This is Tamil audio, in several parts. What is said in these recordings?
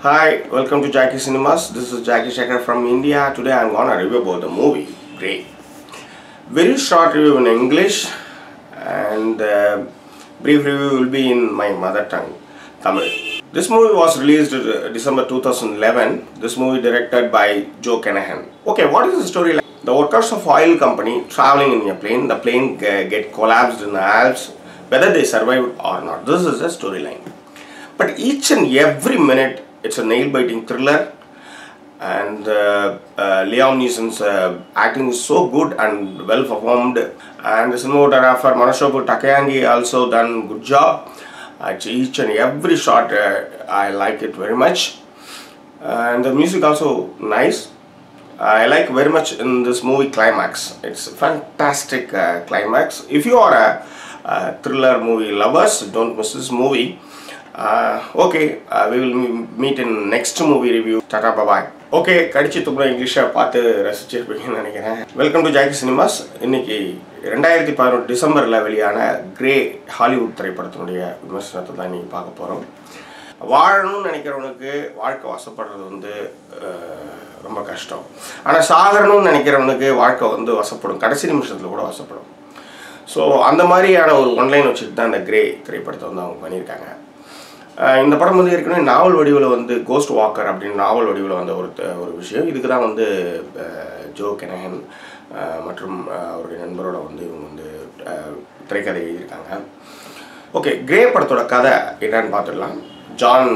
Hi, welcome to Jackie Cinemas. This is Jackie Shekhar from India. Today I'm gonna review about the movie Grey. Very short review in English and brief review will be in my mother tongue, Tamil. This movie was released December 2011. This movie directed by Joe Kinahan. Okay, what is the story like? The workers of oil company traveling in a plane. The plane get collapsed in the Alps. Whether they survived or not. This is the storyline. But each and every minute, it's a nail-biting thriller, and Liam Neeson's acting is so good and well performed, and the cinematographer Manosobu Takayagi also done good job. Each and every shot I like it very much, and the music also nice. I like very much in this movie climax. It's a fantastic climax. If you are a thriller movie lovers, don't miss this movie. Okay, we will meet in next movie review. Tata, bye bye. Okay, கடிச்சு துப்புற இங்கிலீஷை பார்த்து ரசிச்சிருப்பீங்கன்னு நினைக்கிறேன். Welcome to Jackie cinemas. இன்னைக்கு 2011 டிசம்பரில் வெளியான கிரே ஹாலிவுட் திரைப்படத்தினுடைய விமர்சனத்தை தான் இன்னைக்கு பார்க்க போகிறோம். வாழணும்னு நினைக்கிறவனுக்கு வாழ்க்கை வசப்படுறது வந்து ரொம்ப கஷ்டம். ஆனால் சாகரணும்னு நினைக்கிறவனுக்கு வாழ்க்கை வந்து வசப்படும், கடைசி நிமிஷத்தில் கூட வசப்படும். ஸோ அந்த மாதிரியான ஒரு ஒன்லைன் வச்சுட்டு தான் இந்த கிரே திரைப்படத்தை வந்து அவங்க பண்ணியிருக்காங்க. இந்த படம் வந்து ஏற்கனவே நாவல் வடிவில் வந்து கோஸ்ட் வாக்கர் அப்படின்னு நாவல் வடிவில் வந்த ஒரு விஷயம். இதுக்கு தான் வந்து ஜோ கெனஹன் மற்றும் அவருடைய நண்பரோட வந்து இவங்க வந்து திரைக்கதை எழுதியிருக்காங்க. ஓகே, கிரே படத்தோட கதை என்னன்னு பார்த்துடலாம். ஜான்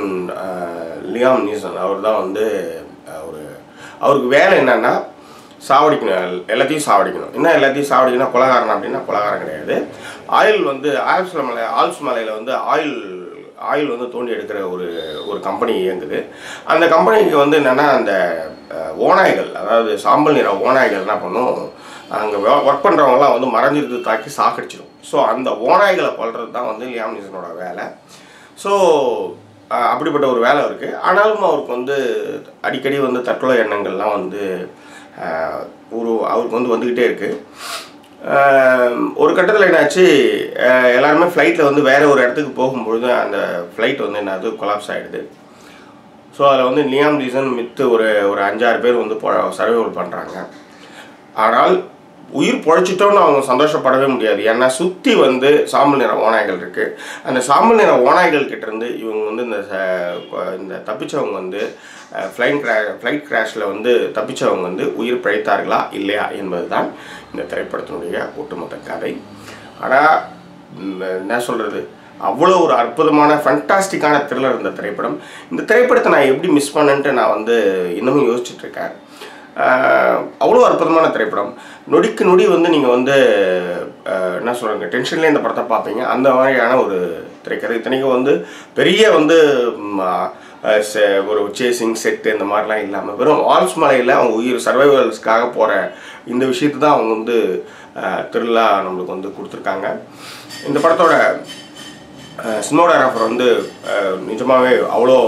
லியாம் நீசன் அவர் தான் வந்து அவருக்கு வேலை என்னன்னா சாவடிக்கணும், எல்லாத்தையும் சாவடிக்கணும். என்ன எல்லாத்தையும் சாவடிக்கணும்? கொலகாரன் அப்படின்னா கொலகாரம் கிடையாது. ஆயில் வந்து ஆல்ப்ஸ் மலையில் வந்து ஆயில் வந்து தோண்டி எடுக்கிற ஒரு கம்பெனி இயங்குது. அந்த கம்பெனிக்கு வந்து என்னென்னா அந்த ஓநாய்கள், அதாவது சாம்பல் நிற ஓநாய்கள் என்ன பண்ணும், அங்கே ஒர்க் பண்ணுறவங்களாம் வந்து மறைஞ்சிருந்து தாக்கி சாக்கடிச்சிடும். ஸோ அந்த ஓநாய்களை கொல்றது தான் வந்து லியாம் நீசனோட வேலை. ஸோ அப்படிப்பட்ட ஒரு வேலை இருக்குது. ஆனாலும் அவருக்கு வந்து அடிக்கடி வந்து தற்கொலை எண்ணங்கள்லாம் வந்து அவருக்கு வந்து வந்துக்கிட்டே இருக்குது. ஒரு கட்டத்தில் என்னாச்சு, எல்லாருமே ஃப்ளைட்டில் வந்து வேறு ஒரு இடத்துக்கு போகும்பொழுது அந்த ஃப்ளைட் வந்து என்னது கொலாப்ஸ் ஆகிடுது. ஸோ அதில் வந்து லியாம் நீசன் மித்து ஒரு 5-6 பேர் வந்து சர்வைவல் பண்ணுறாங்க. ஆனால் உயிர் பொழைச்சிட்டோன்னு அவங்க சந்தோஷப்படவே முடியாது. ஏன்னா சுற்றி வந்து சாம்பல் நிற ஓநாய்கள் இருக்குது. அந்த சாம்பல் நிற ஓநாய்கள் கிட்டேருந்து இவங்க வந்து இந்த தப்பிச்சவங்க வந்து ஃப்ளைட் கிராஷில் வந்து தப்பிச்சவங்க வந்து உயிர் பிழைத்தார்களா இல்லையா என்பது தான் இந்த திரைப்படத்தினுடைய ஒட்டுமொத்த கதை. ஆனால் என்ன சொல்கிறது, அவ்வளோ ஒரு அற்புதமான ஃபண்டாஸ்டிக்கான த்ரில்லர் இந்த திரைப்படம். இந்த திரைப்படத்தை நான் எப்படி மிஸ் பண்ணேன்ட்டு நான் வந்து இன்னமும் யோசிச்சுட்ருக்கேன். அவ்வளோ அற்புதமான திரைப்படம். நொடிக்கு நொடி வந்து நீங்கள் வந்து என்ன சொல்கிறீங்க, டென்ஷன்லேயே இந்த படத்தை பார்ப்பீங்க. அந்த மாதிரியான ஒரு திரைக்கதை. இத்தனைக்கும் வந்து பெரிய வந்து ஒரு சேசிங் செட்டு இந்த மாதிரிலாம் இல்லாமல் வெறும் ஆல்ப்ஸ் மலையில் அவங்க உயிர் சர்வைவல்ஸ்க்காக போகிற இந்த விஷயத்தை தான் அவங்க வந்து த்ரில்லாக நம்மளுக்கு வந்து கொடுத்துருக்காங்க. இந்த படத்தோட சினிமாட்டோகிராஃபர் வந்து நிஜமாகவே அவ்வளோ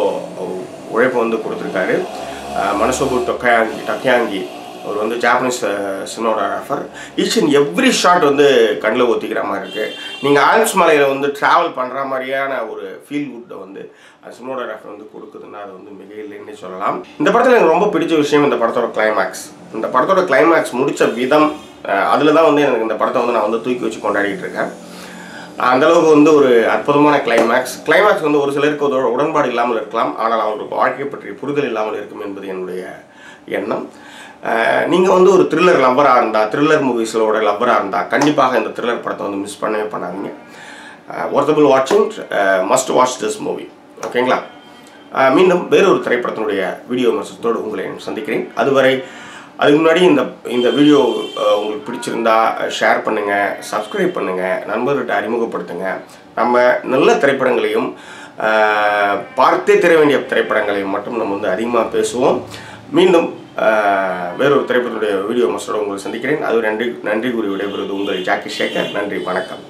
உழைப்பு வந்து கொடுத்துருக்காரு. மனசோபு டக்கயாங்கி அவர் வந்து Japanese cinematographer. Each and every shot வந்து கண்ணில் ஒத்திக்கிற மாதிரி இருக்குது. நீங்கள் ஆல்ப்ஸ் மலையில் வந்து ட்ராவல் பண்ணுற மாதிரியான ஒரு ஃபீல் குட்டை வந்து சினிமாட்டோகிராஃபர் வந்து கொடுக்குதுன்னா அது வந்து மிக இல்லைன்னு சொல்லலாம். இந்த படத்தில் எனக்கு ரொம்ப பிடிச்ச விஷயம் இந்த படத்தோட கிளைமேக்ஸ். இந்த படத்தோட கிளைமேக்ஸ் முடித்த விதம், அதில் தான் வந்து எனக்கு இந்த படத்தை வந்து நான் வந்து தூக்கி வச்சு கொண்டாடிட்டு இருக்கேன். அந்தளவுக்கு வந்து ஒரு அற்புதமான கிளைமேக்ஸ் வந்து ஒரு சிலருக்கு உடன்பாடு இல்லாமல் இருக்கலாம். ஆனால் அவங்களுக்கு வாழ்க்கையை பற்றி புரிதல் இல்லாமல் இருக்கும் என்பது என்னுடைய எண்ணம். நீங்கள் வந்து ஒரு த்ரில்லர் லவ்வராக இருந்தால், த்ரில்லர் மூவிஸோட லவ்வராக இருந்தால் கண்டிப்பாக இந்த த்ரில்லர் படத்தை வந்து மிஸ் பண்ணவே பண்ணாதீங்க. ஒர்த்தபிள் வாட்சிங், மஸ்ட் வாட்ச் திஸ் மூவி. ஓகேங்களா? மீண்டும் வேறொரு திரைப்படத்தினுடைய வீடியோ விமர்சனத்தோடு உங்களை சந்திக்கிறேன். அதுக்கு முன்னாடி இந்த வீடியோ உங்களுக்கு பிடிச்சிருந்தா ஷேர் பண்ணுங்கள், சப்ஸ்கிரைப் பண்ணுங்கள், நண்பர்கிட்ட அறிமுகப்படுத்துங்க. நம்ம நல்ல திரைப்படங்களையும் பார்த்தே தெரிய வேண்டிய திரைப்படங்களையும் மட்டும் நம்ம வந்து அதிகமாக பேசுவோம். மீண்டும் வேறொரு திரைப்படத்துடைய வீடியோ விமர்சனத்தோடு உங்களை சந்திக்கிறேன். அது நன்றி கூறி விடைபெறுவது உங்கள் ஜாக்கி சேகர். நன்றி, வணக்கம்.